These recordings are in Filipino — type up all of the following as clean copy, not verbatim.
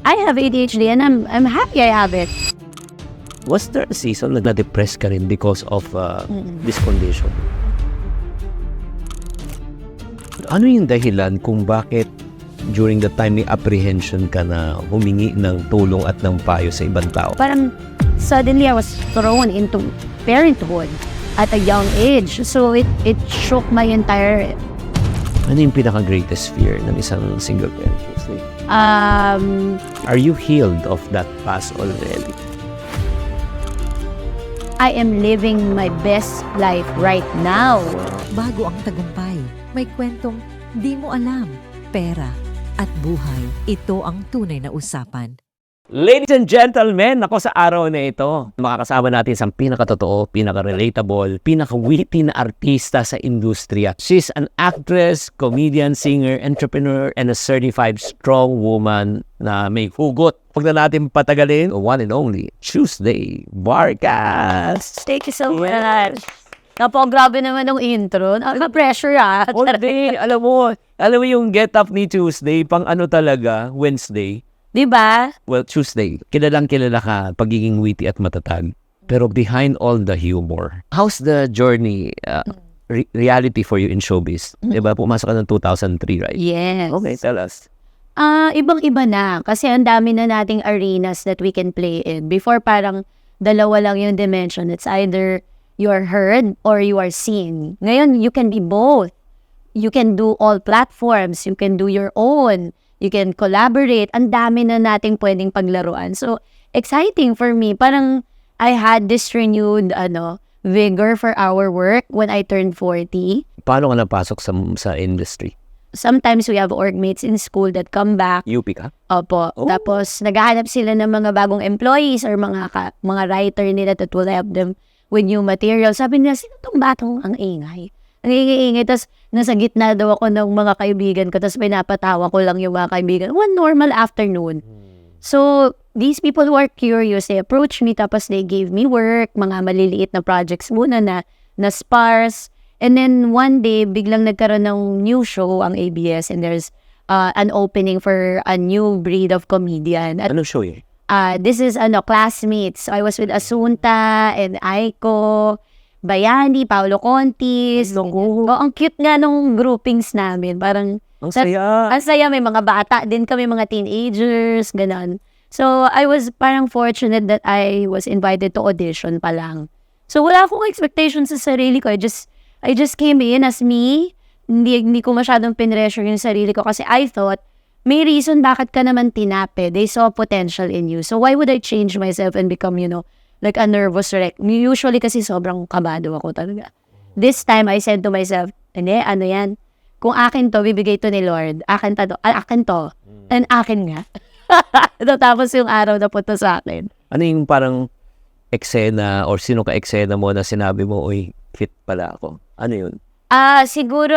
I have ADHD and I'm happy I have it. Was there a season na na-depress ka rin because of this condition? Ano yung dahilan kung bakit during the time may apprehension ka na humingi ng tulong at ng payo sa ibang tao? Parang suddenly I was thrown into parenthood at a young age. So it shook my entire... Ano yung pinaka-greatest fear ng isang single parent? Are you healed of that past already? I am living my best life right now. Bago ang tagumpay, may kwentong di mo alam. Pera at buhay, ito ang tunay na usapan. Ladies and gentlemen, ako sa araw na ito, makakasama natin sa pinakatotoo, pinaka-relatable, pinaka-witty na artista sa industriya. She's an actress, comedian, singer, entrepreneur, and a certified strong woman na may hugot. Huwag na natin patagalin, one and only, Tuesday Vargas. Thank you so much. Grabe naman ng intro. Nakaka-pressure Hindi, alam mo yung get up ni Tuesday, pang ano talaga, Wednesday. Diba? Well, Tuesday, kilalang kilala ka, pagiging witty at matatag. Pero behind all the humor, how's the journey, reality for you in showbiz? Diba, pumasok ka ng 2003, right? Yes. Okay, tell us. Ibang-iba na. Kasi ang dami na nating arenas that we can play in. Before, parang dalawa lang yung dimension. It's either you are heard or you are seen. Ngayon, you can be both. You can do all platforms. You can do your own. You can collaborate. Ang dami na nating pwedeng paglaruan. So, exciting for me. Parang I had this renewed vigor for our work when I turned 40. Paano ka napasok sa industry? Sometimes we have orgmates in school that come back. UP ka? Opo. Oh. Tapos, naghahanap sila ng mga bagong employees or mga writer nila that will help them with new material. Sabi nila, sino tong batang ang ingay? Ang ingay-ingay. Tapos, nasa gitna daw ako ng mga kaibigan ko. Tapos, pinapatawa ko lang yung mga kaibigan. One normal afternoon. So, these people who are curious, they approached me. Tapos, they gave me work. Mga maliliit na projects muna na sparse. And then, one day, biglang nagkaroon ng new show ang ABS. And there's an opening for a new breed of comedian. At, Anong show yun? this is Classmates. So, I was with Asunta and Aiko, Bayani, Paolo Contis. Ang cute nga nung groupings namin. Parang, Ang saya. ang saya, may mga bata din kami, mga teenagers, ganon. So, I was parang fortunate that I was invited to audition pa lang. So, wala akong expectations sa sarili ko. I just came in as me. Hindi ko masyadong pinressure yung sarili ko kasi I thought, may reason bakit ka naman tinape. They saw potential in you. So, why would I change myself and become, like a nervous wreck? Usually kasi sobrang kabado ako talaga. This time, I said to myself, hindi, ano yan? Kung akin to, bibigay to ni Lord. Akin to. And akin nga. Tapos yung araw na punta sa akin. Ano yung parang eksena or sino ka eksena mo na sinabi mo, uy, fit pala ako? Ano yun? Siguro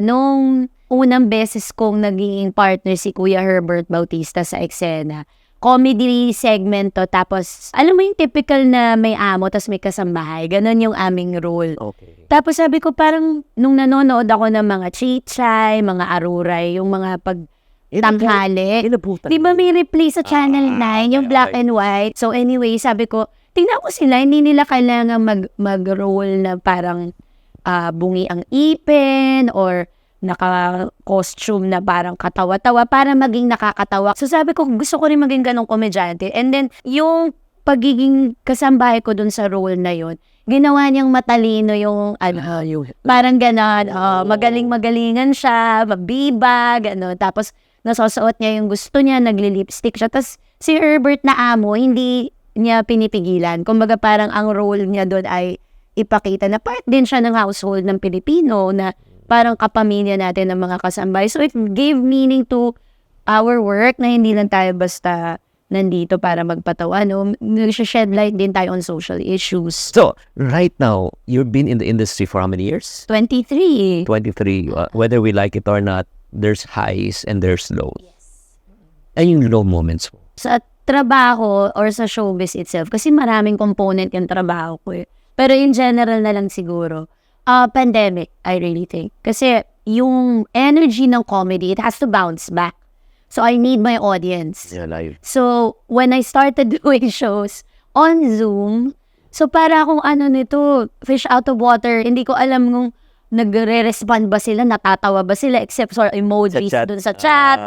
nung unang beses kong naging partner si Kuya Herbert Bautista sa eksena, comedy segment to, tapos alam mo yung typical na may amo tapos may kasambahay, ganun yung aming role. Okay. Tapos sabi ko parang nung nanonood ako ng mga chichay, mga aruray, yung mga tanghali. Di ba may replay sa Channel 9, yung black and white? So anyway, sabi ko, tingnan ko sila, hindi nila kailangan mag-roll na parang bungi ang ipin or naka-costume na parang katawa-tawa para maging nakakatawa. So sabi ko, gusto ko rin maging ganong komedyante. And then, yung pagiging kasambahay ko dun sa role na yun, ginawa niyang matalino yung parang ganon, magaling-magalingan siya, mabiba, ganon. Tapos, nasasuot niya yung gusto niya, nagli-lipstick siya. Tapos, si Herbert na amo, hindi niya pinipigilan. Kumbaga, parang ang role niya doon ay ipakita na part din siya ng household ng Pilipino na parang kapamilya natin ng mga kasambay. So, it gave meaning to our work na hindi lang tayo basta nandito para magpatawa. Nag-shed light din tayo on social issues. So, right now, you've been in the industry for how many years? 23. 23. Whether we like it or not, there's highs and there's lows. Yes. Ay yung low moments mo? Sa trabaho or sa showbiz itself, kasi maraming component yung trabaho ko eh. Pero in general na lang siguro, pandemic, I really think. Kasi yung energy ng comedy, it has to bounce back. So I need my audience. Yeah, live. So when I started doing shows on Zoom, so para akong ano nito, fish out of water. Hindi ko alam kung nagre-respond ba sila, natatawa ba sila, except for emojis dun sa chat.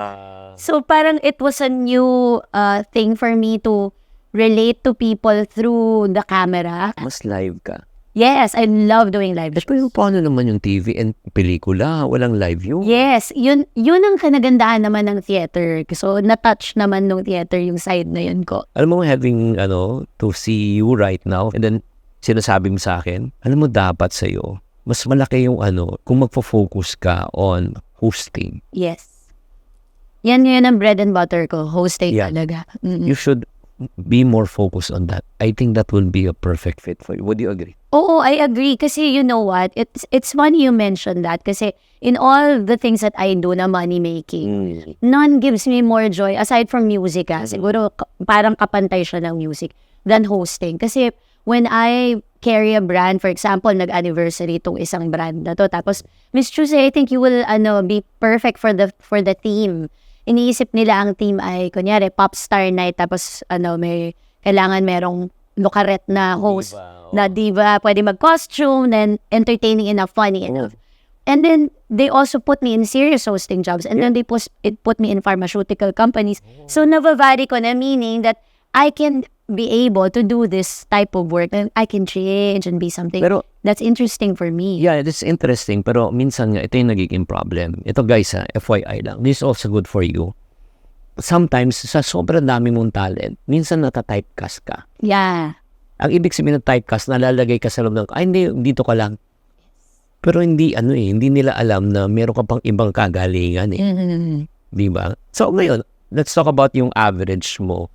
So parang it was a new thing for me to relate to people through the camera. Mas live ka. Yes, I love doing live shows. Pero paano naman yung TV and pelikula? Walang live yun. Yes, yun ang kanagandahan naman ng theater. So, na-touch naman ng theater yung side na yun ko. Alam mo, having, to see you right now, and then, sinasabi mo sa akin, alam mo, dapat sa'yo, mas malaki yung kung magfo-focus ka on hosting. Yes. Yan ngayon ang bread and butter ko, hosting Yeah. talaga. You should be more focused on that. I think that will be a perfect fit for you. Would you agree? Oo, I agree. Kasi you know what? It's funny you mentioned that. Kasi in all the things that I do na money making, none gives me more joy aside from music. Siguro parang kapantay siya ng music than hosting. Kasi when I carry a brand, for example, nag-anniversary itong isang brand na to. Tapos, Miss Chuse, I think you will be perfect for the theme. Iniisip nila ang team ay, kunyari, pop star night, tapos, may kailangan merong lukaret na host, na diva, pwede mag-costume, then entertaining enough, funny enough. And then, they also put me in serious hosting jobs, and then they put me in pharmaceutical companies. So, navavary ko na, meaning that I can be able to do this type of work, and I can change and be something that's interesting for me. Yeah, it's interesting. Pero minsan nga, ito yung nagiging problem. Ito guys, FYI lang. This is also good for you. Sometimes, sa sobrang dami mong talent, minsan nata-typecast ka. Yeah. Ang ibig sabihin ng typecast, nalalagay ka sa loob ng, hindi, dito ka lang. Pero hindi, hindi nila alam na meron ka pang ibang kagalingan Di ba? So ngayon, let's talk about yung average mo.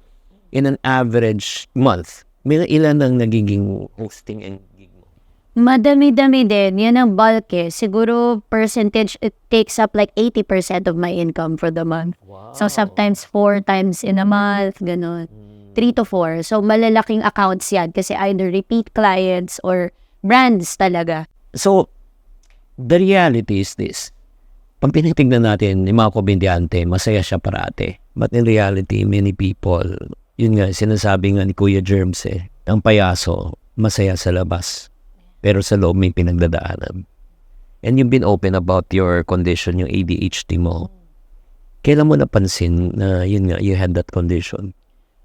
In an average month, may ilan ang nagiging hosting and gig mo? Madami-dami din. Yan ang bulk eh. Siguro percentage, it takes up like 80% of my income for the month. Wow. So sometimes 4 times in a month, ganun. 3 to 4. So malalaking accounts yan kasi either repeat clients or brands talaga. So, the reality is this. Pag pinitignan natin, yung mga komedyante, masaya siya parate. But in reality, many people, yun nga, sinasabi nga ni Kuya Germs ang payaso, masaya sa labas. Pero sa loob may pinagdadaanan. And you've been open about your condition, yung ADHD mo. Kailan mo napansin na yun nga, you had that condition?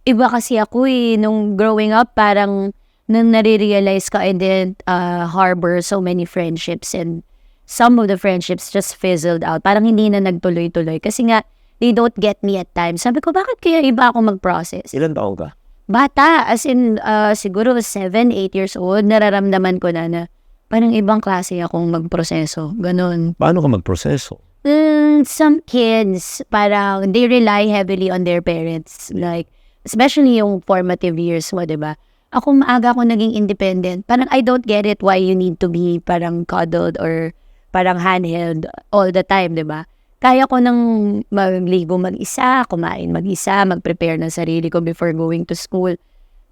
Iba kasi ako nung growing up, parang nang nare-realize ko I didn't harbor so many friendships, and some of the friendships just fizzled out. Parang hindi na nagtuloy-tuloy. Kasi nga, they don't get me at times. Sabi ko, bakit kaya iba ako mag-process? Ilan taong ka? Bata, as in, siguro 7, 8 years old, nararamdaman ko na parang ibang klase akong magproseso. Ganon. Paano ka magproseso? Some kids, parang they rely heavily on their parents. Like, especially yung formative years mo, diba? Ako maaga ako naging independent. Parang I don't get it why you need to be parang cuddled or parang handheld all the time, diba? Kaya ko nang magligo mag-isa, kumain mag-isa, mag-prepare ng sarili ko before going to school.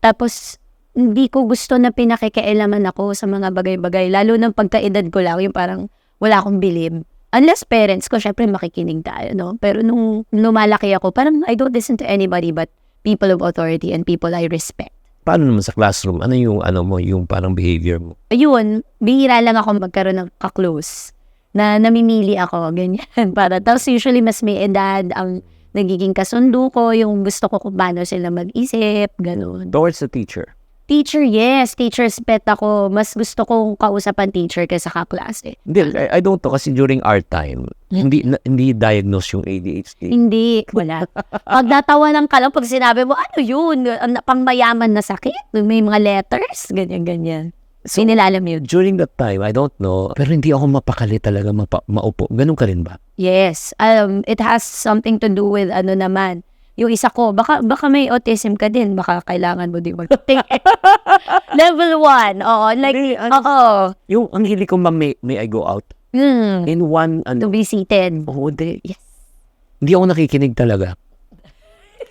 Tapos, hindi ko gusto na pinakikialaman ako sa mga bagay-bagay. Lalo ng pagkaedad ko lang, yung parang wala akong bilib. Unless parents ko, syempre makikinig tayo, no? Pero nung lumalaki ako, parang I don't listen to anybody but people of authority and people I respect. Paano naman sa classroom? Ano yung mo, yung parang behavior mo? Ayun, bihira lang ako magkaroon ng ka-close. Na namimili ako, ganyan. Tapos usually mas may edad ang nagiging kasundo ko, yung gusto ko kung paano sila mag-isip, gano'n. Towards the teacher? Teacher, yes. Teacher's pet ako. Mas gusto kong kausapan teacher kaysa kaklase. Hindi, I don't know kasi during our time, hindi diagnose yung ADHD. Hindi, wala. Pag natawanan ka lang, pag sinabi mo, ano yun? Pangmayaman na sakit? May mga letters? Ganyan. So, Sinilalam yun. during that time, I don't know, pero hindi ako mapakali talaga maupo. Ganun ka rin ba? Yes. It has something to do with naman. Yung isa ko, baka may autism ka din. Baka kailangan mo din mag-take. Level 1. Oo. Like, oo. Yung ang hili ko may I go out? In one, To be seated. Oo, yes. Hindi ako nakikinig talaga.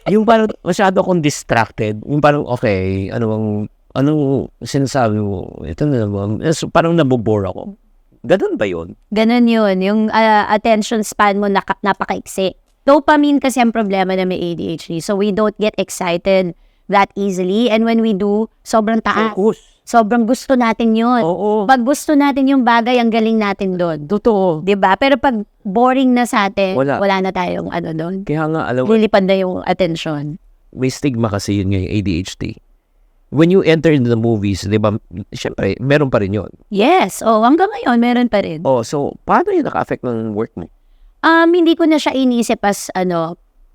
Yung parang masyado akong distracted. Yung parang, okay, anong sinasabi mo? Ito na naman. So, parang nabobore ako. Ganun ba yun? Ganun yun. Yung attention span mo napakaiksi. Dopamine kasi ang problema na may ADHD. So, we don't get excited that easily. And when we do, sobrang taas. Focus. Sobrang gusto natin yun. Oo. Pag gusto natin yung bagay, ang galing natin doon. Totoo. 'Di ba? Pero pag boring na sa atin, Wala. wala na tayong doon. Kaya nga, alam mo, Lilipad na yung attention. may stigma kasi yun yung ADHD. When you enter into the movies, di ba, syempre, meron pa rin yun. Yes. Hanggang ngayon, meron pa rin. Oh, so, paano yun naka-affect ng work mo? Hindi ko na siya inisip as,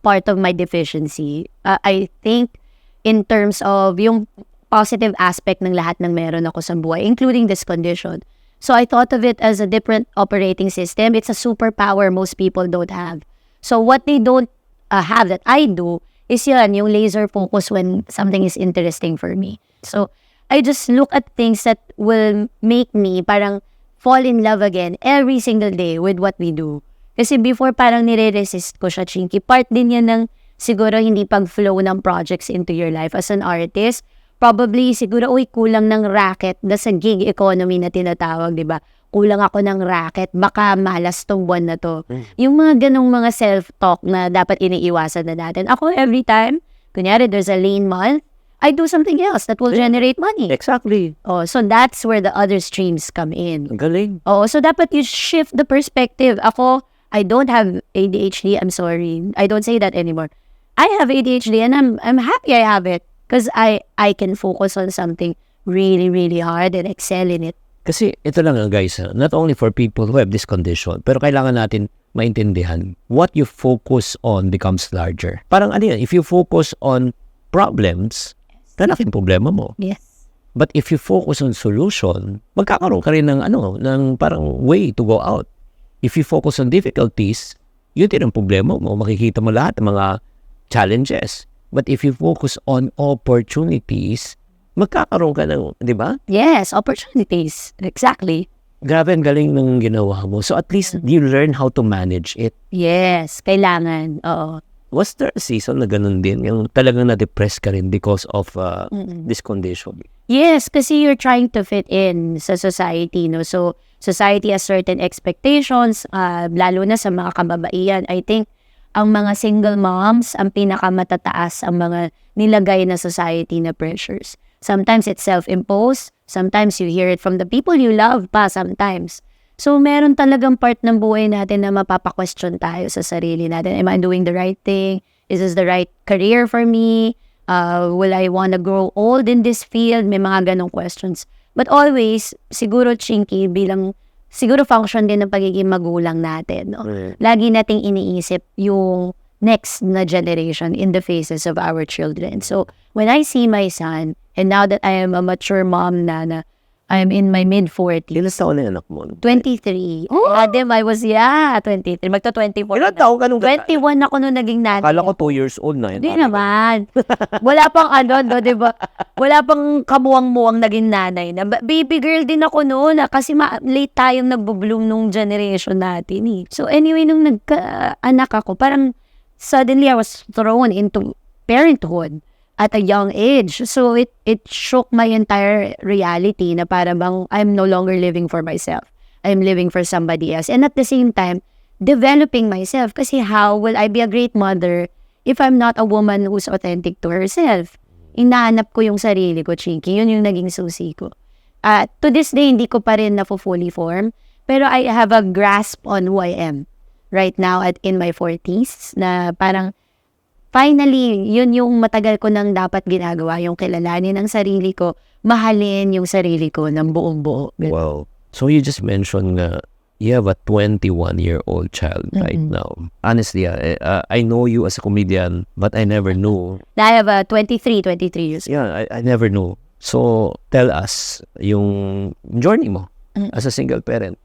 part of my deficiency. I think, in terms of yung positive aspect ng lahat ng meron ako sa buhay, including this condition. So, I thought of it as a different operating system. It's a superpower most people don't have. So, what they don't have that I do is yun, yung laser focus when something is interesting for me. So, I just look at things that will make me parang fall in love again every single day with what we do. Kasi before parang nire-resist ko siya, Chinky. Part din yan ng siguro hindi pag-flow ng projects into your life as an artist. Probably siguro, kulang ng racket na sa gig economy na tinatawag, di ba? Kulang ako ng racket, baka malas tong buwan na to. Yung mga ganong mga self-talk na dapat iniiwasan na natin. Ako, every time, kunyari, there's a lean month, I do something else that will generate money. Exactly. So that's where the other streams come in. Ang galing. So dapat you shift the perspective. Ako, I don't have ADHD. I'm sorry. I don't say that anymore. I have ADHD and I'm happy I have it because I can focus on something really, really hard and excel in it. Kasi ito lang guys, not only for people who have this condition, pero kailangan natin maintindihan what you focus on becomes larger. Parang ano yan, if you focus on problems, lalaking problema mo. Yes. But if you focus on solution, magkakaroon ka rin ng ng parang way to go out. If you focus on difficulties, yun din ang problema mo. Makikita mo lahat ng mga challenges. But if you focus on opportunities, magkakaroon ka ng, di ba? Yes, opportunities. Exactly. Grabe, ang galing ng ginawa mo. So at least you learn how to manage it. Yes, kailangan. Oo. Was there a season na ganun din? Yung talagang na-depress ka rin because of this condition? Yes, kasi you're trying to fit in sa society, no? So, society has certain expectations, lalo na sa mga kababaihan. I think, ang mga single moms, ang pinakamatataas ang mga nilagay na society na pressures. Sometimes it's self-imposed. Sometimes you hear it from the people you love pa sometimes. So, meron talagang part ng buhay natin na mapapa-question tayo sa sarili natin. Am I doing the right thing? Is this the right career for me? Will I want to grow old in this field? May mga ganong questions. But always, siguro, Chinky, siguro function din ng pagiging magulang natin. No? Lagi nating iniisip yung next na generation in the faces of our children. So, when I see my son, and now that I am a mature mom na I'm in my mid-40s. Ilan taon na anak mo? 23. Adam, I was, 23. Magta-24 Ilan na. taon ka nung 21 ako nung naging nanay. Kala ko 2 years old na. Hindi naman. Wala pang di ba? Wala pang kamuwang-muwang naging nanay na. Baby girl din ako noon kasi late tayong nagbo-bloom nung generation natin eh. So anyway, nung nagka-anak ako, parang suddenly I was thrown into parenthood at a young age. So it shook my entire reality na para bang I'm no longer living for myself. I'm living for somebody else. And at the same time, developing myself. Kasi how will I be a great mother if I'm not a woman who's authentic to herself? Inaanap ko yung sarili ko, Chinky. Yun yung naging susi ko. To this day, hindi ko pa rin na-fully form. Pero I have a grasp on who I am right now in my 40s na parang finally, yun yung matagal ko nang dapat ginagawa, yung kilalanin ang sarili ko, mahalin yung sarili ko ng buong-buo. Wow. So you just mentioned you have a 21-year-old child right now. Honestly, I know you as a comedian, but I never knew. I have a 23 years. Yeah, I never knew. So tell us yung journey mo as a single parent.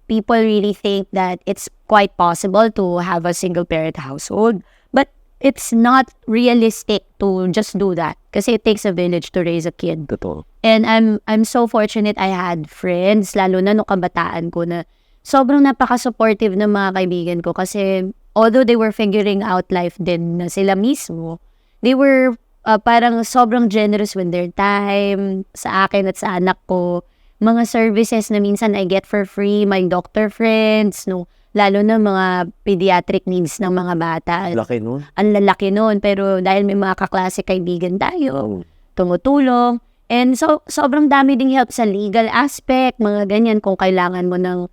People really think that it's quite possible to have a single parent household, but it's not realistic to just do that kasi it takes a village to raise a kid. Totoo. And I'm so fortunate I had friends, lalo na nung kabataan ko na sobrang napaka-supportive ng mga kaibigan ko kasi although they were figuring out life din na sila mismo, they were parang sobrang generous with their time sa akin at sa anak ko. Mga services na minsan I get for free, my doctor friends, no, lalo na mga pediatric needs ng mga bata. Laki nun. Ang lalaki nun, pero dahil may mga kaklase kaibigan tayo, tumutulong. And so, sobrang dami ding help sa legal aspect, mga ganyan, kung kailangan mo ng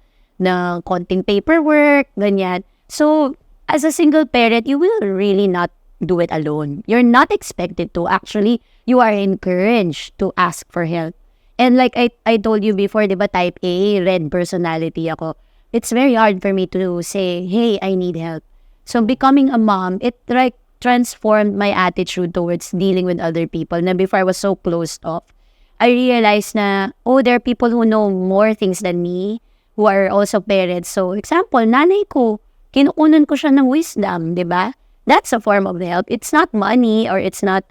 konting paperwork, ganyan. So, as a single parent, you will really not do it alone. You're not expected to. Actually, you are encouraged to ask for help. And like I told you before, di ba, type A, red personality ako. It's very hard for me to say, hey, I need help. So, becoming a mom, it like transformed my attitude towards dealing with other people. Na before I was so closed off, I realized na, oh, there are people who know more things than me, who are also parents. So, example, nanay ko, kinukunan ko siya ng wisdom, di ba? That's a form of help. It's not money or it's not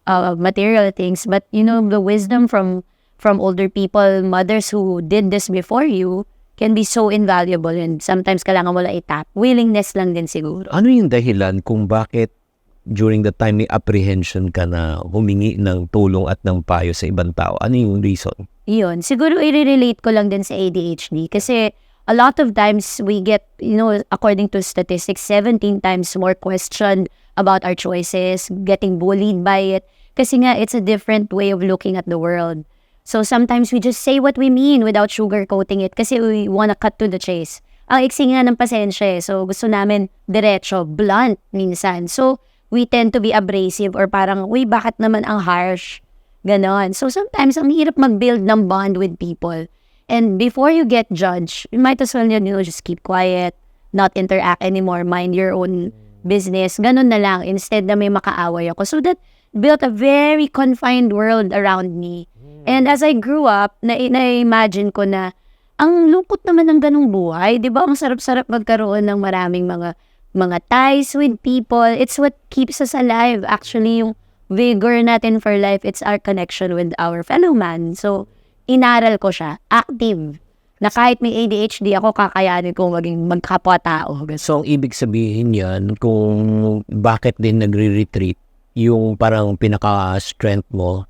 material things, but you know, the wisdom from older people, mothers who did this before you, can be so invaluable, and sometimes kailangan mo lang itap. Willingness lang din siguro. Ano yung dahilan kung bakit during the time may apprehension ka na humingi ng tulong at ng payo sa ibang tao? Ano yung reason? Yun. Siguro i-relate ko lang din sa ADHD kasi a lot of times we get, you know, according to statistics, 17 times more questioned about our choices, getting bullied by it. Kasi nga, it's a different way of looking at the world. So sometimes we just say what we mean without sugarcoating it kasi we wanna cut to the chase. Ang iksi nga ng pasensya, so gusto namin diretso, blunt minsan. So we tend to be abrasive or parang, uy, bakit naman ang harsh? Ganon. So sometimes, ang hirap mag-build ng bond with people. And before you get judged, you might as well, you know, just keep quiet, not interact anymore, mind your own business. Ganon na lang, instead na may makaaway ako. So that built a very confined world around me. And as I grew up, na-imagine ko na, ang lungkot naman ng ganong buhay. Di ba? Ang sarap-sarap magkaroon ng maraming mga ties with people. It's what keeps us alive. Actually, yung vigor natin for life, it's our connection with our fellow man. So, inaral ko siya, active, na kahit may ADHD ako, kakayanin kong maging magkapwa-tao. So, ang ibig sabihin yan, kung bakit din nagre-retreat, yung parang pinaka-strength mo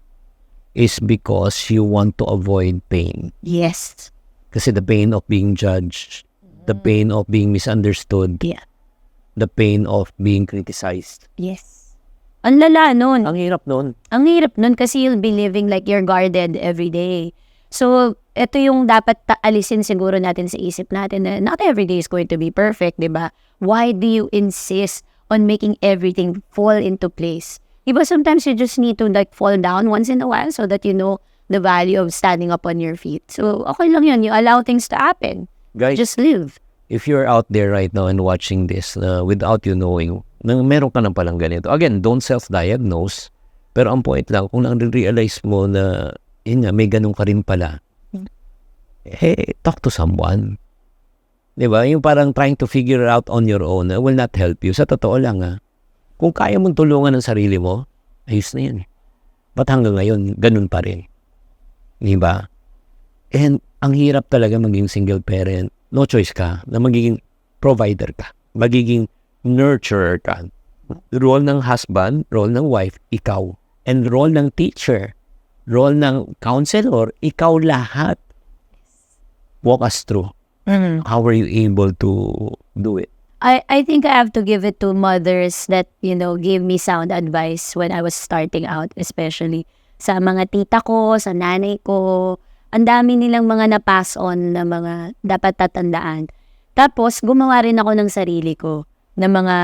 is because you want to avoid pain. Yes. Kasi the pain of being judged, the pain of being misunderstood, Yeah. the pain of being criticized. Yes. Ang lala nun. Ang hirap nun. Ang hirap nun kasi you'll be living like you're guarded every day. So, ito yung dapat alisin siguro natin sa isip natin na not every day is going to be perfect, di ba? Why do you insist on making everything fall into place? Diba sometimes you just need to like fall down once in a while so that you know the value of standing up on your feet. So, okay lang yun. You allow things to happen. Guys, Just live. if you're out there right now and watching this without you knowing, na meron ka na palang ganito. Again, don't self-diagnose. Pero ang point lang, kung nang-realize mo na, yun nga, may ganun ka rin pala, hey, talk to someone. Diba? Yung parang trying to figure it out on your own will not help you. Sa totoo lang, kung kaya mong tulungan ng sarili mo, ayos na yan. Ba't hanggang ngayon, ganun pa rin? Diba? And ang hirap talaga maging single parent. No choice ka na magiging provider ka. Magiging nurturer ka. Role ng husband, role ng wife, ikaw. And role ng teacher, role ng counselor, ikaw lahat. Walk us through. How were you able to do it? I think I have to give it to mothers that, you know, gave me sound advice when I was starting out, especially sa mga tita ko, sa nanay ko. Ang dami nilang mga na-pass on na mga dapat tatandaan. Tapos, gumawa rin ako ng sarili ko na mga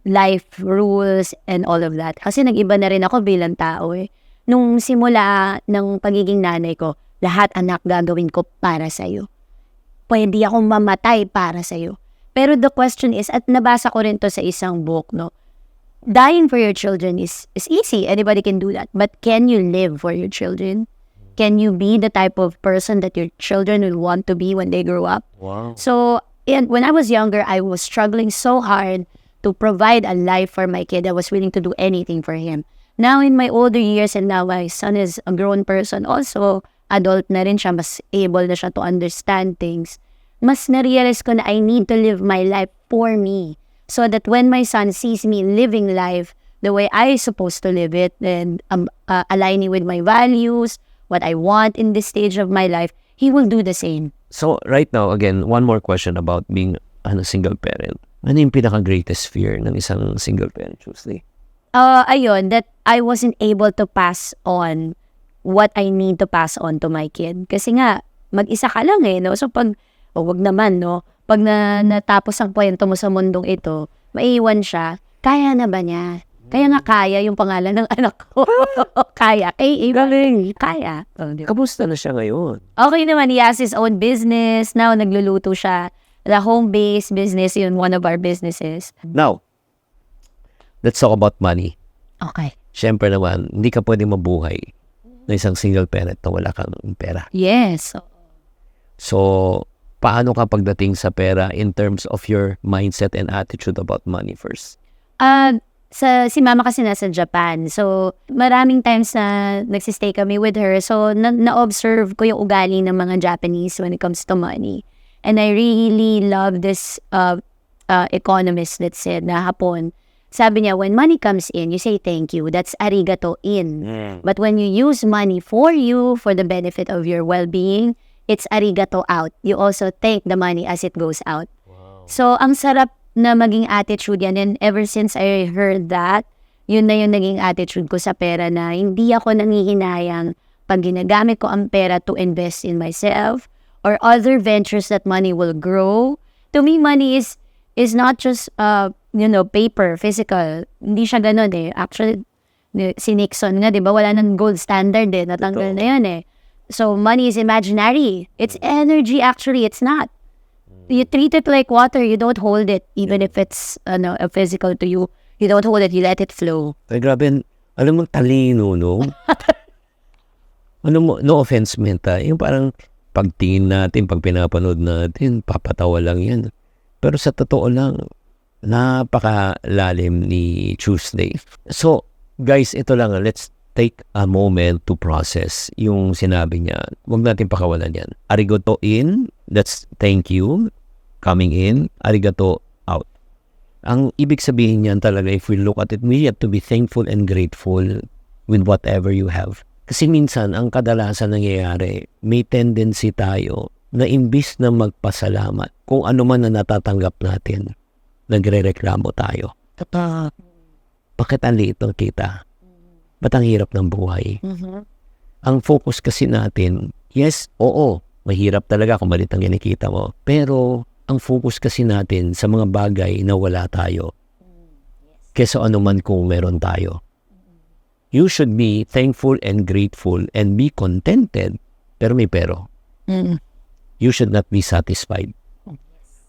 life rules and all of that. Kasi nag-iba na rin ako bilang tao eh. Nung simula ng pagiging nanay ko, lahat anak gagawin ko para sa'yo. Pwede akong mamatay para sa'yo. Pero the question is, at nabasa ko rin to sa isang book, no? Dying for your children is easy. Anybody can do that. But can you live for your children? Can you be the type of person that your children will want to be when they grow up? Wow. So, and when I was younger, I was struggling so hard to provide a life for my kid. I was willing to do anything for him. Now, in my older years, and now my son is a grown person also, adult na rin siya, mas able na siya to understand things. Mas na-realize ko na I need to live my life for me. So that when my son sees me living life the way I supposed to live it, and aligning with my values, what I want in this stage of my life, he will do the same. So, right now, again, one more question about being single parent? Ano yung pinaka-greatest fear ng isang single parent, Tuesday? Ayun, that I wasn't able to pass on what I need to pass on to my kid. Kasi nga, mag-isa ka lang no? So pag, wag naman, no? Pag natapos ang kwento mo sa mundong ito, maiiwan siya, kaya na ba niya? Kaya nga kaya yung pangalan ng anak ko. Kaya. Galing. Kaya. Di ba? Kamusta na siya ngayon? Okay naman, he has his own business. Now, nagluluto siya. The home-based business, yun, one of our businesses. Now, let's talk about money. Okay. Siyempre naman, hindi ka pwedeng mabuhay na isang single parent na wala kang pera. Yes. So, paano ka pagdating sa pera in terms of your mindset and attitude about money first? Si mama kasi nasa Japan. So, maraming times na nagsistay kami with her. So, na-observe ko yung ugali ng mga Japanese when it comes to money. And I really love this economist that said na hapon, sabi niya, when money comes in, you say thank you. That's arigato in. But when you use money for you, for the benefit of your well-being, it's arigato out. You also thank the money as it goes out. Wow. So, ang sarap na maging attitude yan. And ever since I heard that, yun na yung naging attitude ko sa pera na hindi ako nangihinayang pag ginagamit ko ang pera to invest in myself or other ventures that money will grow. To me, money is not just, paper, physical. Hindi siya ganun Actually, si Nixon nga, di ba, wala nang gold standard natanggal na yun So, money is imaginary. It's energy, actually. It's not. You treat it like water. You don't hold it, even if it's physical to you. You don't hold it. You let it flow. Ay, grabe. Alam mo, talino, no? No offense meant, yung parang pagtingin natin, pag pinapanood natin, papatawa lang yan. Pero sa totoo lang, napakalalim ni Tuesday. So, guys, ito lang. Let's take a moment to process yung sinabi niya. Huwag natin pakawalan yan. Arigato in, that's thank you. Coming in, arigato out. Ang ibig sabihin niyan talaga, if we look at it, we have to be thankful and grateful with whatever you have. Kasi minsan, ang kadalasan nangyayari, may tendency tayo na imbis na magpasalamat kung ano man na natatanggap natin, nagre-reklamo tayo. Bakit ang liit ng kita? Ba't ang hirap ng buhay? Ang focus kasi natin, yes, oo, mahirap talaga kung malit ang kinikita mo. Pero, ang focus kasi natin sa mga bagay na wala tayo. Kesa ano man kung meron tayo. You should be thankful and grateful and be contented, pero may pero. You should not be satisfied.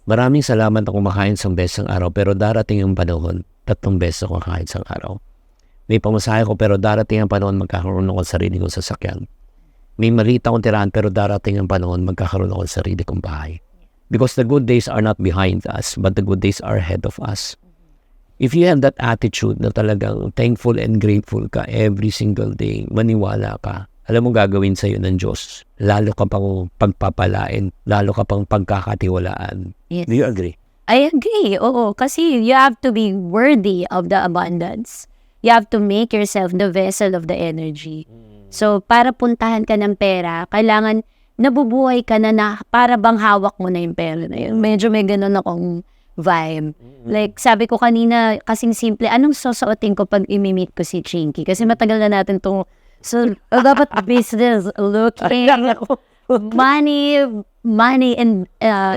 Maraming salamat na kumakain isang beses ang araw, pero darating ang panahon, 3 beses ako kumakain isang araw. May pamasahe ko, pero darating ang panahon, magkakaroon ako ng sarili kong sasakyan. May maliit akong tirahan, pero darating ang panahon, magkakaroon ako ng sarili kong bahay. Because the good days are not behind us, but the good days are ahead of us. If you have that attitude na talagang thankful and grateful ka every single day, maniwala ka, alam mo gagawin sa'yo ng Diyos. Lalo ka pang pagpapalain, lalo ka pang pagkakatiwalaan. Yes. Do you agree? I agree. Oo, kasi you have to be worthy of the abundance. You have to make yourself the vessel of the energy. So, para puntahan ka ng pera, kailangan nabubuhay ka na para bang hawak mo na yung pera na yun. Medyo may ganun akong vibe. Like, sabi ko kanina, kasing simple, anong susuotin ko pag imi-meet ko si Chinky? Kasi matagal na natin itong, so, dapat business looking, money and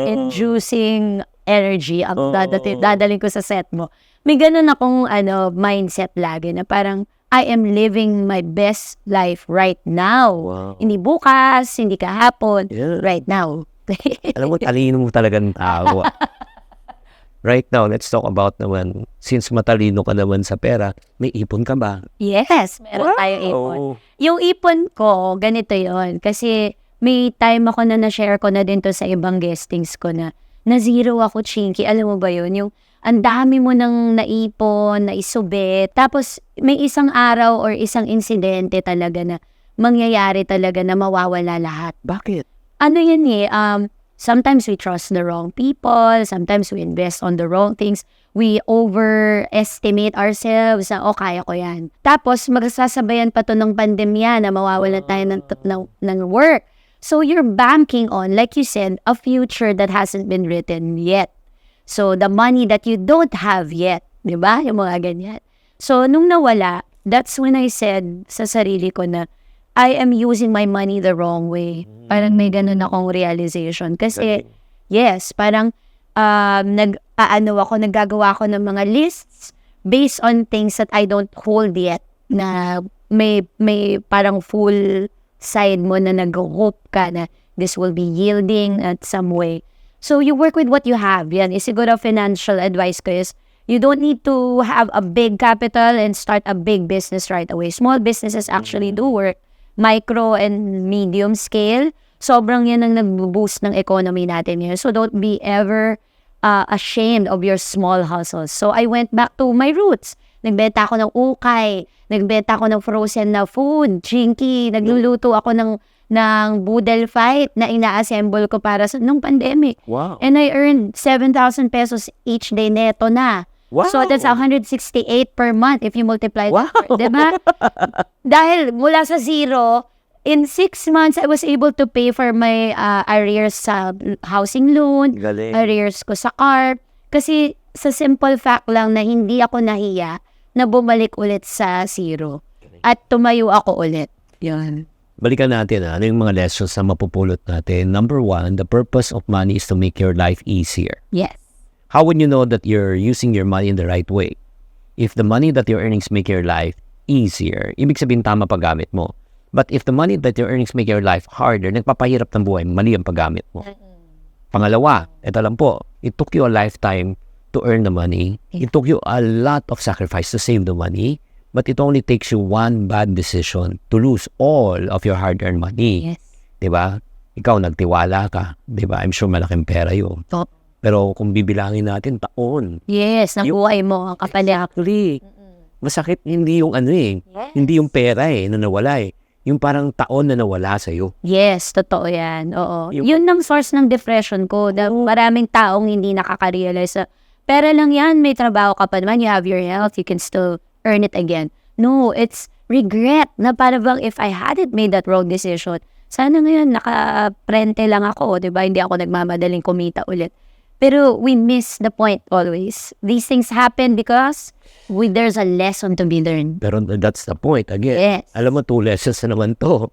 inducing energy ang dadaling ko sa set mo. May ganun akong mindset lagi na parang, I am living my best life right now. Wow. Hindi bukas, hindi kahapon, right now. Alam mo, talino mo talagang tao. Right now, let's talk about naman, since matalino ka naman sa pera, may ipon ka ba? Yes, meron tayong ipon. Yung ipon ko, ganito yon. Kasi may time ako na na-share ko na din to sa ibang guestings ko na zero ako, Chinky. Alam mo ba yun? Yung ang dami mo nang naipon, naisubit. Tapos may isang araw or isang insidente talaga na mangyayari talaga na mawawala lahat. Bakit? Ano yan sometimes we trust the wrong people, sometimes we invest on the wrong things, we overestimate ourselves na, kaya ko yan. Tapos, magsasabayan pa to ng pandemya na mawawalan tayo ng work. So, you're banking on, like you said, a future that hasn't been written yet. So, the money that you don't have yet, di ba? Yung mga ganyan. So, nung nawala, that's when I said sa sarili ko na, I am using my money the wrong way. Parang may ganun akong realization. Kasi, yes, parang naggagawa ako ng mga lists based on things that I don't hold yet, na may parang full side mo na nag-hope ka na this will be yielding at some way. So, you work with what you have. Yan, siguro financial advice ko is, you don't need to have a big capital and start a big business right away. Small businesses actually do work. Micro and medium scale, sobrang yan ang nag-boost ng economy natin ngayon. So, don't be ever ashamed of your small hustles. So, I went back to my roots. Nagbenta ako ng ukay, nagbenta ako ng frozen na food, chinky, nagluluto ako ng boodle fight na ina-assemble ko para sa nung pandemic. Wow. And I earned 7,000 pesos each day neto na. Wow. So that's 168 per month if you multiply Wow. that. Diba? Dahil mula sa zero, in 6 months, I was able to pay for my arrears sa housing loan, Galing. arrears ko sa car. Kasi sa simple fact lang na hindi ako nahiya na bumalik ulit sa zero. At tumayo ako ulit. Yan. Balikan natin, ano yung mga lessons na mapupulot natin. Number 1, the purpose of money is to make your life easier. Yes. How would you know that you're using your money in the right way? If the money that your earnings make your life easier, ibig sabihin tama paggamit mo. But if the money that your earnings make your life harder, nagpapahirap ng buhay, mali ang paggamit mo. Pangalawa, ito lang po, it took you a lifetime to earn the money. It took you a lot of sacrifice to save the money. But it only takes you one bad decision to lose all of your hard-earned money. Yes. Diba? Ikaw, nagtiwala ka. Diba? I'm sure malaking pera yun. Top. Pero kung bibilangin natin, taon. Yes, nabuhay mo ang kapalit. Exactly. Masakit hindi yung ano eh. Yes. Hindi yung pera na nawala eh. Yung parang taon na nawala sa'yo. Yes, totoo yan. Oo. Yung- Yun ang source ng depression ko. Maraming taong hindi nakaka-realize na, pera lang yan, may trabaho ka pa naman, you have your health, you can still earn it again. No, it's regret na para bang if I hadn't made that wrong decision, sana ngayon naka-prente lang ako, di ba? Hindi ako nagmamadaling kumita ulit. Pero we miss the point always. These things happen because there's a lesson to be learned. Pero that's the point. Again, Yes. alam mo, 2 lessons na naman to.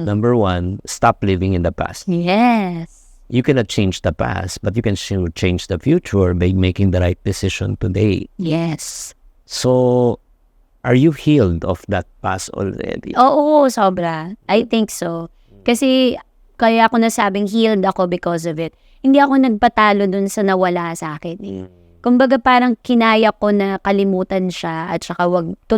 Number 1, stop living in the past. Yes. You cannot change the past, but you can change the future by making the right decision today. Yes. So, are you healed of that past already? Oo, sobra. I think so. Kasi kaya ako nasabing healed ako because of it. Hindi ako nagpatalo dun sa nawala sa akin. Kumbaga parang kinaya ko na kalimutan siya at saka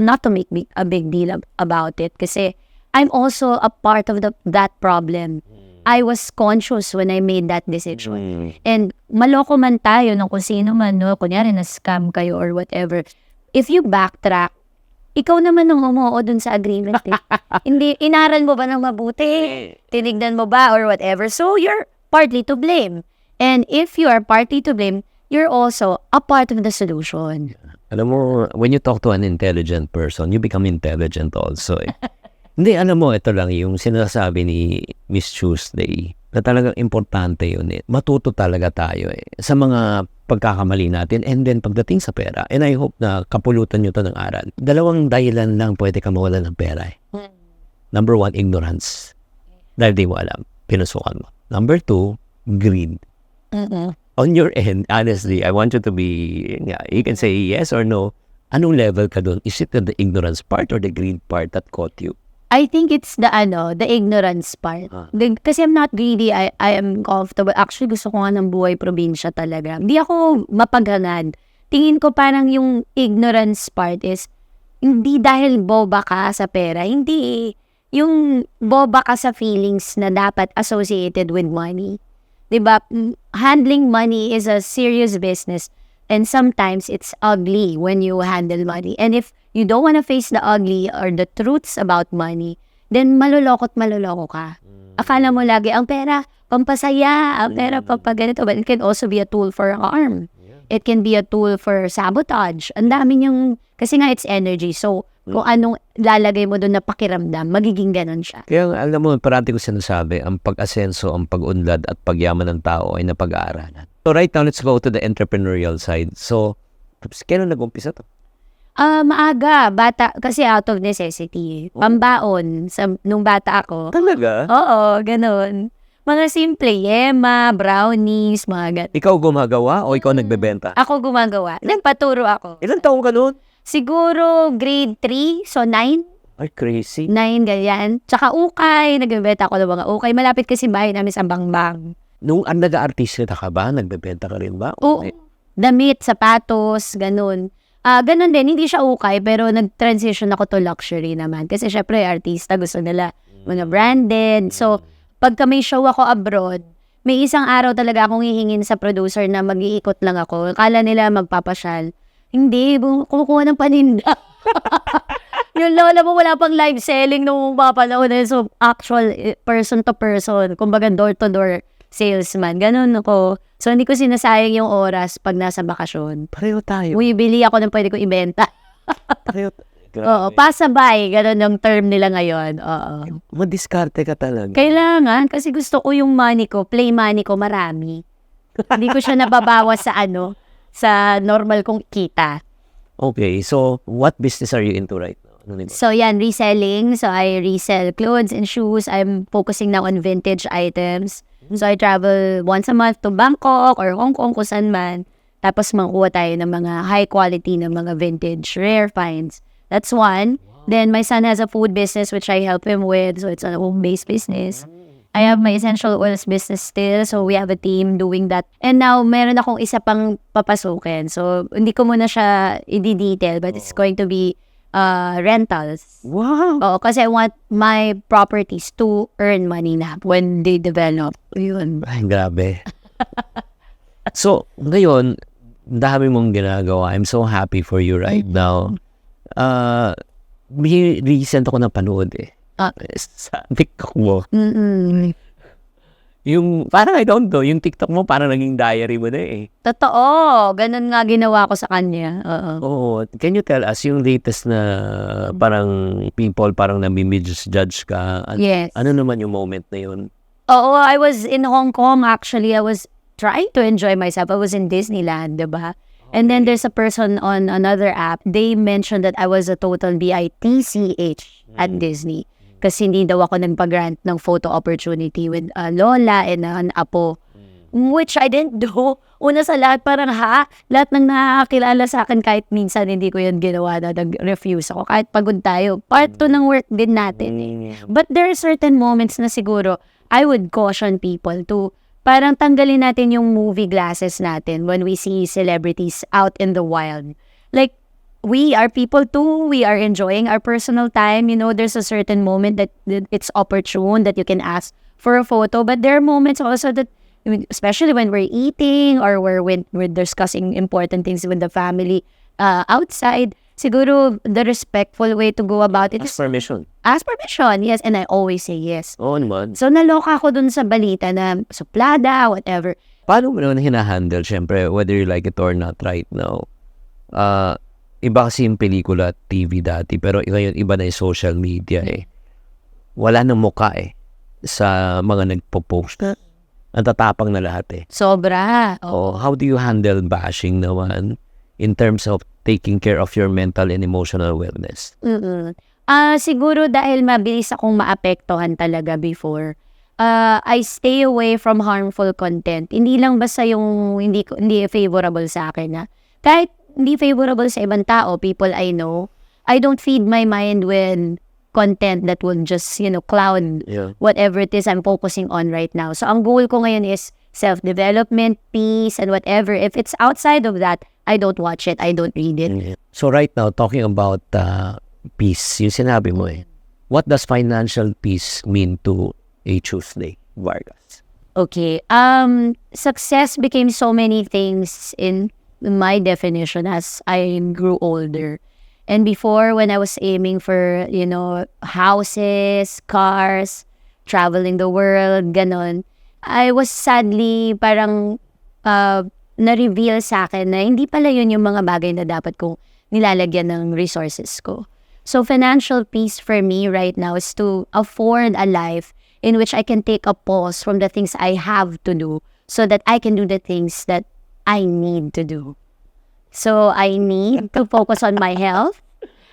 not to make a big deal about it. Kasi I'm also a part of that problem. I was conscious when I made that decision. And maloko man tayo ng kung sino man, no? Kunyari na-scam kayo or whatever. If you backtrack, ikaw naman ang umuo dun sa agreement. Hindi, inaral mo ba ng mabuti? Tinignan mo ba or whatever? So, you're partly to blame. And if you are partly to blame, you're also a part of the solution. Alam mo, when you talk to an intelligent person, you become intelligent also eh. Hindi, alam mo, ito lang yung sinasabi ni Miss Tuesday na talagang importante yun eh. Matuto talaga tayo eh sa mga pagkakamali natin and then pagdating sa pera. And I hope na kapulutan nyo to ng aral. 2 dahilan lang pwede ka mawalan ng pera eh. Number 1, ignorance. Dahil di mo alam, pinusukan mo. Number 2, greed. On your end, honestly, I want you to be, you can say yes or no. Anong level ka doon? Is it the ignorance part or the greed part that caught you? I think it's the ignorance part. Kasi I'm not greedy, I am comfortable. Actually, gusto ko nga ng buhay probinsya talaga. Hindi ako mapaghanad. Tingin ko parang yung ignorance part is, hindi dahil boba ka sa pera, hindi. Yung boba ka sa feelings na dapat associated with money. Diba? Handling money is a serious business. And sometimes it's ugly when you handle money. And if you don't want to face the ugly or the truths about money, then maluloko ka. Akala mo lagi, ang pera, pampasaya, ang pera, pampaganito. But it can also be a tool for harm. It can be a tool for sabotage. Ang dami niyang, kasi nga it's energy. So, kung anong lalagay mo doon na pakiramdam, magiging ganon siya. Kaya alam mo, parati ko sinasabi, ang pag-asenso, ang pag-unlad at pagyaman ng tao ay napag-aaralan. So right now, let's go to the entrepreneurial side. So, kailan nag-umpisa to? Maaga, bata, kasi out of necessity. Pambaon, nung bata ako. Talaga? Oo, ganun. Mga simple, yema, brownies, mga ganun. Ikaw gumagawa o ikaw nagbebenta? Ako gumagawa. Nagpaturo ako. Ilan taong ka nun? Siguro grade 3, so 9. Ay, crazy. 9, ganyan. Tsaka ukay, nagbebenta ako ng mga ukay. Malapit kasi bahay namin sa Bangbang. Nung nag-artista ka ba? Nagbebenta ka rin ba? Oo. Damit, sapatos, ganun. Ganun din, hindi siya ukay, pero nag-transition ako to luxury naman. Kasi syempre, artista, gusto nila mga branded. So, pagka may show ako abroad, may isang araw talaga akong hihingin sa producer na mag-iikot lang ako. Akala nila magpapasyal. Hindi, kumukuha ng paninda. Yung lola mo, wala pang live selling nung papanahon na yun. So, actual person to person. Kumbaga, door to door salesman. Ganun ako. So, hindi ko sinasayang yung oras pag nasa bakasyon. Pareho tayo. Bili ako ng pwede ko ibenta. Pareho Oo, pasabay. Ganun yung term nila ngayon. Oo. Madiskarte ka talaga. Kailangan, kasi gusto ko yung money ko, play money ko, marami. Hindi ko siya nababawas sa normal kong kita. Okay, so what business are you into right now? So, yan, reselling. So, I resell clothes and shoes. I'm focusing now on vintage items. So, I travel once a month to Bangkok or Hong Kong, kung saan man. Tapos, mangkuha tayo ng mga high quality ng mga vintage, rare finds. That's one. Then, my son has a food business which I help him with. So, it's a home-based business. I have my essential oils business still. So, we have a team doing that. And now, meron akong isa pang papasukin. So, hindi ko muna siya i-detail, but it's going to be rentals. Wow! Oo, kasi I want my properties to earn money na when they develop. Yun. Ay, grabe. So, ngayon, dami mong ginagawa. I'm so happy for you right now. May recent ako napanood sa TikTok mo. Yung, parang I don't know, yung TikTok mo parang naging diary mo na eh. Totoo. Ganun nga ginawa ko sa kanya. Oo. Oo. Can you tell us yung latest na parang people parang nami-judge ka? Yes. Ano naman yung moment na yun? Oo, I was in Hong Kong actually. I was trying to enjoy myself. I was in Disneyland, diba? And then there's a person on another app. They mentioned that I was a total BITCH at Disney. Kasi hindi daw ako nagpa-grant ng photo opportunity with lola and an apo. Which I didn't do. Una sa lahat, parang lahat ng nakakilala sa akin kahit minsan hindi ko yun ginawa na nag-refuse ako. Kahit pagod tayo. Part 2 ng work din natin. But there are certain moments na siguro I would caution people to parang tanggalin natin yung movie glasses natin when we see celebrities out in the wild. Like, we are people too. We are enjoying our personal time. You know, there's a certain moment that it's opportune that you can ask for a photo. But there are moments also that, especially when we're eating or when we're discussing important things with the family outside, siguro the respectful way to go about it is Ask permission. ask permission. Yes, and I always say yes. Oo naman. So, naloka ako dun sa balita na suplada, whatever. Paano mo naman hinahandle, syempre, whether you like it or not right now? Iba kasi yung pelikula at TV dati, pero ngayon iba na yung social media eh. Wala nang muka eh sa mga nagpo-post. Ang tatapang na lahat eh. Sobra. Oh, how do you handle bashing naman in terms of taking care of your mental and emotional wellness? Siguro dahil mabilis akong maapektuhan talaga before. I stay away from harmful content. Hindi lang basta yung hindi favorable sa akin na. Kahit hindi favorable sa ibang tao, people I know, I don't feed my mind with content that will just, cloud whatever it is I'm focusing on right now. So, ang goal ko ngayon is self-development, peace, and whatever. If it's outside of that, I don't watch it. I don't read it. So, right now, talking about peace, yung sinabi mo eh. What does financial peace mean to a Tuesday, Vargas? Okay. Success became so many things in my definition as I grew older. And before, when I was aiming for, houses, cars, traveling the world, ganon, I was sadly parang na-reveal sa akin na hindi pala yun yung mga bagay na dapat kong nilalagyan ng resources ko. So financial peace for me right now is to afford a life in which I can take a pause from the things I have to do so that I can do the things that I need to do. So I need to focus on my health.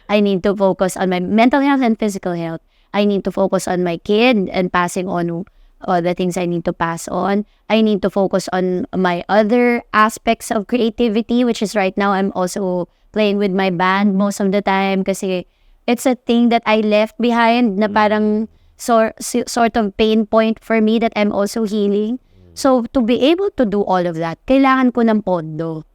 I need to focus on my mental health and physical health. I need to focus on my kid and passing on the things I need to pass on. I need to focus on my other aspects of creativity, which is right now I'm also playing with my band most of the time kasi it's a thing that I left behind na parang sort of pain point for me that I'm also healing. So, to be able to do all of that, kailangan ko ng pondo.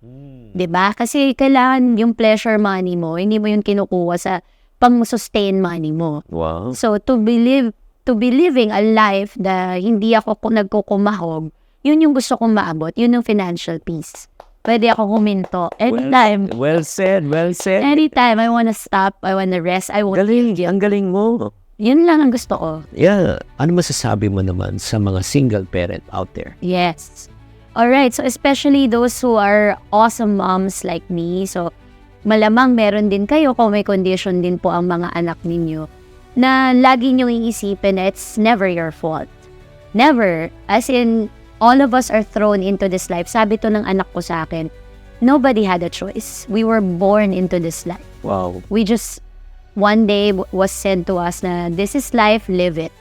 'Di ba? Kasi kailangan yung pleasure money mo, hindi mo yun kinukuha sa pang-sustain money mo. Wow. So, to be living a life na hindi ako nagkukumahog, yun yung gusto kong maabot. Yun yung financial peace. Pwede ako huminto. Anytime. Well said, well said. Anytime I wanna stop, I wanna rest, I won't Galing, feel guilt. ang galing mo. Yun lang ang gusto ko. Yeah. Ano masasabi mo naman sa mga single parent out there? Yes. Alright, so especially those who are awesome moms like me. So, malamang meron din kayo kung may condition din po ang mga anak ninyo na lagi nyo iisipin na it's never your fault. Never. As in, all of us are thrown into this life. Sabi to ng anak ko sa akin, nobody had a choice. We were born into this life. Wow. We just, one day was said to us na this is life, live it.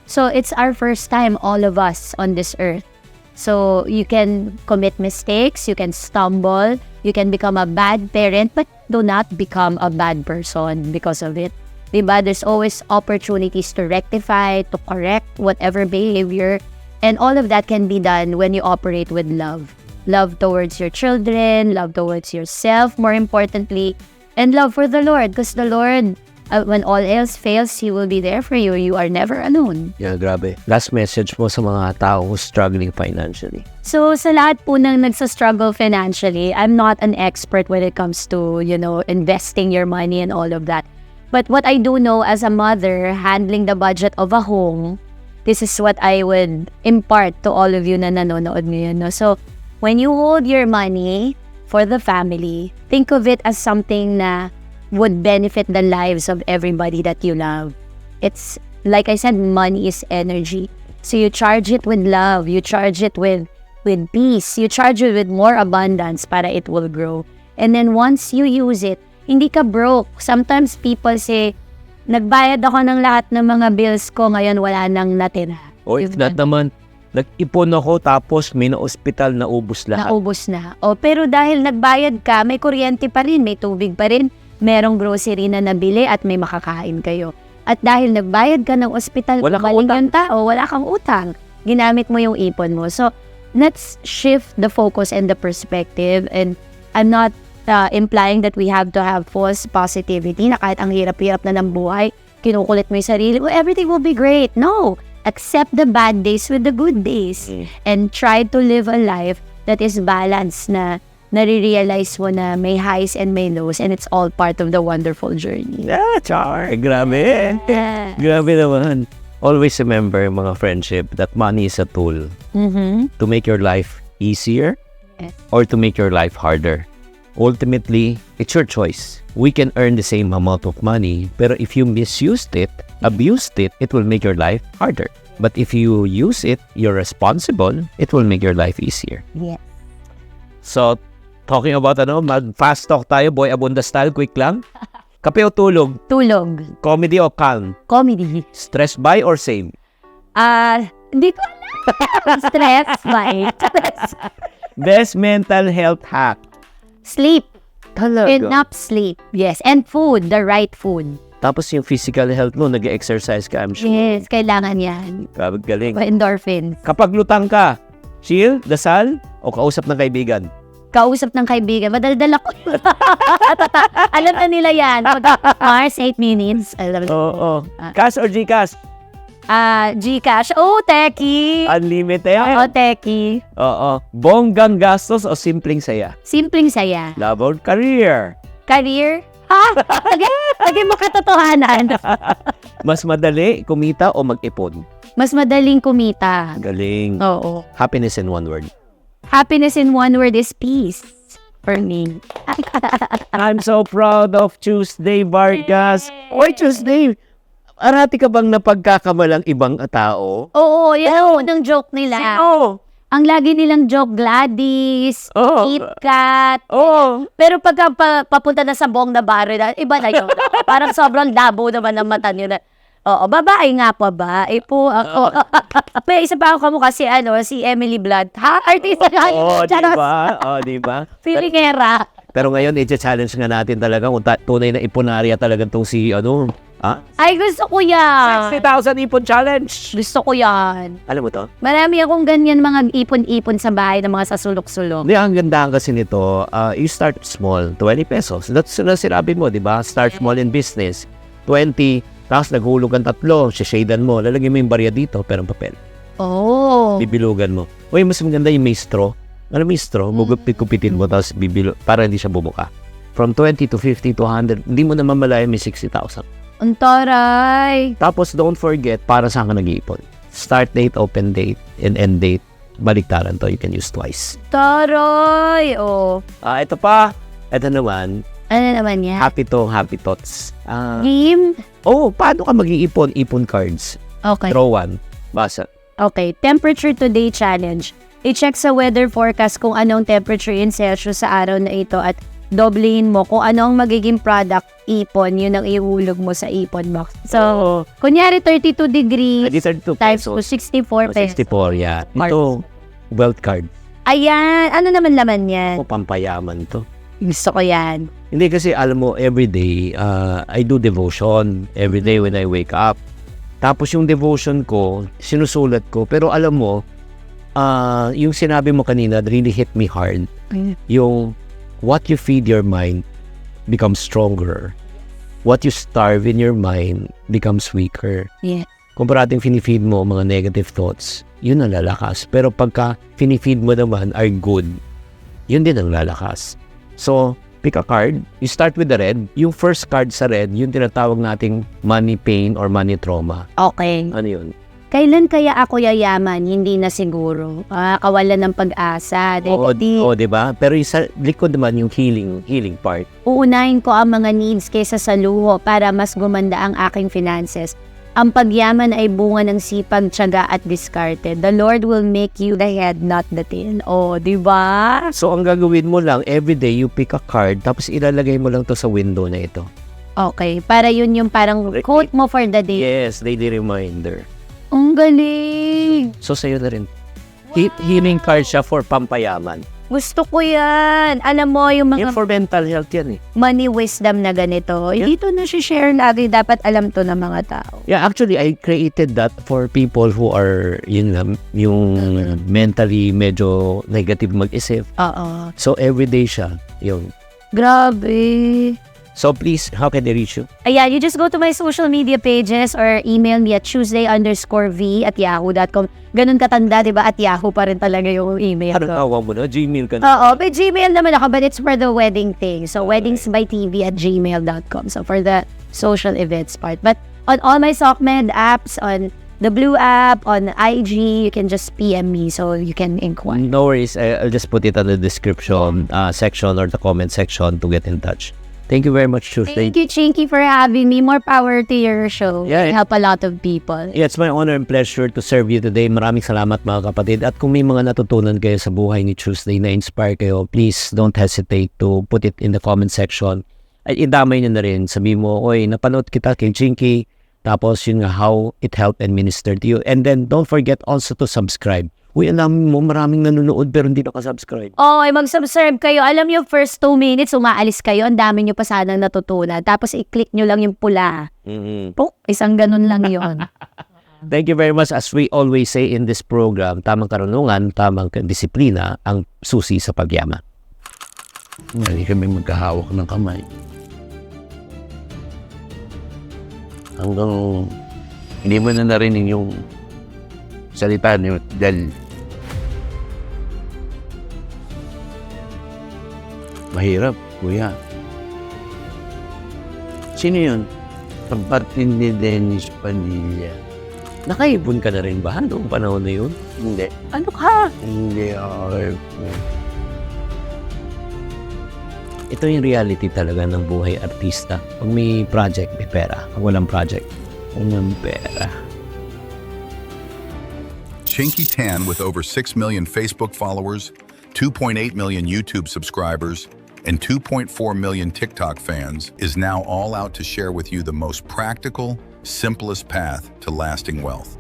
So it's our first time, all of us on this earth. So you can commit mistakes, you can stumble, you can become a bad parent, but do not become a bad person because of it. Diba? There's always opportunities to rectify, to correct whatever behavior, and all of that can be done when you operate with love. Love towards your children, love towards yourself, more importantly, and love for the Lord, because the Lord, when all else fails, He will be there for you. You are never alone. Yeah, grabe. Last message mo sa mga tao who's struggling financially. So, sa lahat po ng nagsa-struggle financially, I'm not an expert when it comes to, investing your money and all of that. But what I do know as a mother, handling the budget of a home, this is what I would impart to all of you na nanonood ngayon. No? So, when you hold your money for the family, think of it as something na would benefit the lives of everybody that you love. It's, like I said, money is energy. So you charge it with love, you charge it with peace, you charge it with more abundance para it will grow. And then once you use it, hindi ka broke. Sometimes people say, nagbayad ako ng lahat ng mga bills ko, ngayon wala nang natira. O if not naman, nag-ipon ako tapos may na-hospital na ubos lahat. Naubos na. O, pero dahil nagbayad ka, may kuryente pa rin, may tubig pa rin, merong grocery na nabili at may makakain kayo. At dahil nagbayad ka ng ospital, Wala kang kumaling yung tao, wala kang utang. Ginamit mo yung ipon mo. So, let's shift the focus and the perspective. And I'm not implying that we have to have false positivity na kahit ang hirap-hirap na ng buhay, kinukulit mo yung sarili, well, everything will be great. No! Accept the bad days with the good days. And try to live a life that is balanced na nare-realize mo na may highs and may lows and it's all part of the wonderful journey. Yeah, char. Grabe. Yeah. Grabe naman. Always remember, mga friendship, that money is a tool to make your life easier Yes. or to make your life harder. Ultimately, it's your choice. We can earn the same amount of money, pero if you misused it, abused it, it will make your life harder. But if you use it, you're responsible, it will make your life easier. Yes. So, talking about mag-fast talk tayo, Boy Abunda style, quick lang. Kape o tulog? Tulog. Comedy o calm? Comedy. Stress by or same? Hindi ko alam. Stress, bye. Stress. Best mental health hack? Sleep. Talaga? Enough sleep. Yes. And food. The right food. Tapos yung physical health mo, nag-exercise ka, I'm sure. Yes. Kailangan yan. Grabe, galing. Endorphins. Kapag lutang ka, chill, dasal, o kausap ng kaibigan? Kausap ng kaibigan. Madaldal ako. Alam na nila yan. Mars, 8 minutes. Alam na. Oo. Cash or Gcash? Gcash. Oh, Teki. Unlimited. Oo, Teki. Oo. Bonggang gastos o simpleng saya? Simpleng saya. Love or career? Career? Ha? Lagay mo katotohanan. Mas madali kumita o mag-ipon? Mas madaling kumita. Galing. Oo. Happiness in one word. Happiness in one word is peace. For me. I'm so proud of Tuesday, Vargas. Why Tuesday? Arati ka bang napagkakamalang ibang tao? Oo, yan ang unang joke nila. Oh, ang lagi nilang joke, Gladys, Oo. KitKat. Oo. Pero pagka papunta na sa Bong na Barrio, iba na yun. Parang sobrang labo naman ng mata nyo na, oo, babae nga pa ba? Po ako. May isa pa ako kamukha si Emily Blunt. Ha? Artista nga. Oo, Charot. diba? Oo, diba? Filingera. Pero ngayon, i-challenge nga natin talaga kung tunay na iponarya talaga itong si, Ay, gusto ko yan. 60,000 ipon challenge. Gusto ko yan. Alam mo to? Marami akong ganyan mga ipon-ipon sa bahay ng mga sasulok-sulok. Hindi, ang ganda kasi nito, you start small, 20 pesos. That's na sinabi mo, di ba? Start small in business. 20, tapos naghulog ang 3, shadan mo, lalagyan mo yung barya dito, pero papel. Oh. Bibilugan mo. Uy, mas maganda yung may straw. Alam mo yung straw, gugupit-kupitin mo, tapos para hindi siya bumuka. From 20 to 50 to 100, hindi mo naman malaya may 60,000. Ang taray. Tapos don't forget, para saan ka nag-iipon. Start date, open date, and end date. Baliktaran to, you can use twice. Taray. Oh. Ito pa. Ito naman, Ano naman yan? happy thoughts. Game? Paano ka mag-iipon? Ipon cards. Okay. Draw one. Basa. Okay. Temperature today challenge. I-check sa weather forecast kung anong temperature in Celsius sa araw na ito at doblehin mo kung anong magiging product ipon, yun ang ihulog mo sa ipon box. So, kunyari 32 degrees Adi 32 times pesos. 64 pesos. 64, yeah. Ito, wealth card. Ayan. Ano naman laman yan? Pampayaman to. Gusto ko yan. Hindi kasi, alam mo, everyday, I do devotion. Everyday when I wake up. Tapos yung devotion ko, sinusulat ko. Pero alam mo, yung sinabi mo kanina, really hit me hard. Yung, what you feed your mind becomes stronger. What you starve in your mind becomes weaker. Yeah. Kung parating finifeed mo mga negative thoughts, yun ang lalakas. Pero pagka finifeed mo naman are good, yun din ang lalakas. So, pick a card. You start with the red. Yung first card sa red, yung tinatawag nating money pain or money trauma. Okay. Ano yun? Kailan kaya ako yayaman? Hindi na siguro. Kawalan ng pag-asa. Oo, diba? Pero yung sa likod naman yung healing part. Uunahin ko ang mga needs kaysa sa luho para mas gumanda ang aking finances. Ang pagyaman ay bunga ng sipag, tiyaga at diskarte. The Lord will make you the head, not the tail. Oh, di ba? So, ang gagawin mo lang, everyday you pick a card, tapos ilalagay mo lang to sa window na ito. Okay, para yun yung parang quote mo for the day. Yes, daily reminder. Ang galing! So, sa'yo na rin. Healing card siya for pampayaman. Gusto ko yan. Alam mo, yung mga Yan for mental health yan eh. money wisdom na ganito, dito na share lagi. Dapat alam to ng mga tao. Yeah, actually, I created that for people who are, yung mentally medyo negative mag-isip. Oo. So, everyday siya. Yun. Grabe. So, please, how can they reach you? Ayan, you just go to my social media pages or email me at tuesday_v@yahoo.com. Ganun katanda, di ba? At Yahoo pa rin talaga yung email Ano ko. tawag mo na? Gmail ka na? Oo, may Gmail naman ako, but it's for the wedding thing. So, weddingsbytv@gmail.com. So, for the social events part. But on all my SOCMED apps, on the Blue app, on IG, you can just PM me so you can inquire. No worries. I'll just put it on the description section or the comment section to get in touch. Thank you very much, Tuesday. Thank you, Chinky, for having me. More power to your show. Yeah, You help a lot of people. Yeah, it's my honor and pleasure to serve you today. Maraming salamat mga kapatid. At kung may mga natutunan kayo sa buhay ni Tuesday na inspire kayo, please don't hesitate to put it in the comment section. At idamay nyo na rin. Sabi mo, oy, napanood kita kay Chinky. Tapos yun nga, how it helped and ministered to you. And then, don't forget also to subscribe. Uy, alam mo, maraming nanonood pero hindi nakasubscribe. Oy, mag-subscribe kayo. Alam nyo, first 2 minutes, umaalis kayo. Ang dami nyo pa sanang natutunan. Tapos, i-click nyo lang yung pula. Po, isang ganun lang yon. Thank you very much. As we always say in this program, tamang karunungan, tamang disiplina ang susi sa pagyaman. Hindi kami magkahawak ng kamay. Hanggang hindi mo na narinig yung salita niyo dahil mahirap, kuya. Sino yun? Kapatid ni Dennis Padilla. Nakaipon ka na rin ba noong panahon na yun? Hindi. Ano ka? Hindi ako. Ito yung reality talaga ng buhay artista. Pag may project, may pera. Pag walang project, walang pera. Chinky Tan, with over 6 million Facebook followers, 2.8 million YouTube subscribers, and 2.4 million TikTok fans, is now all out to share with you the most practical, simplest path to lasting wealth.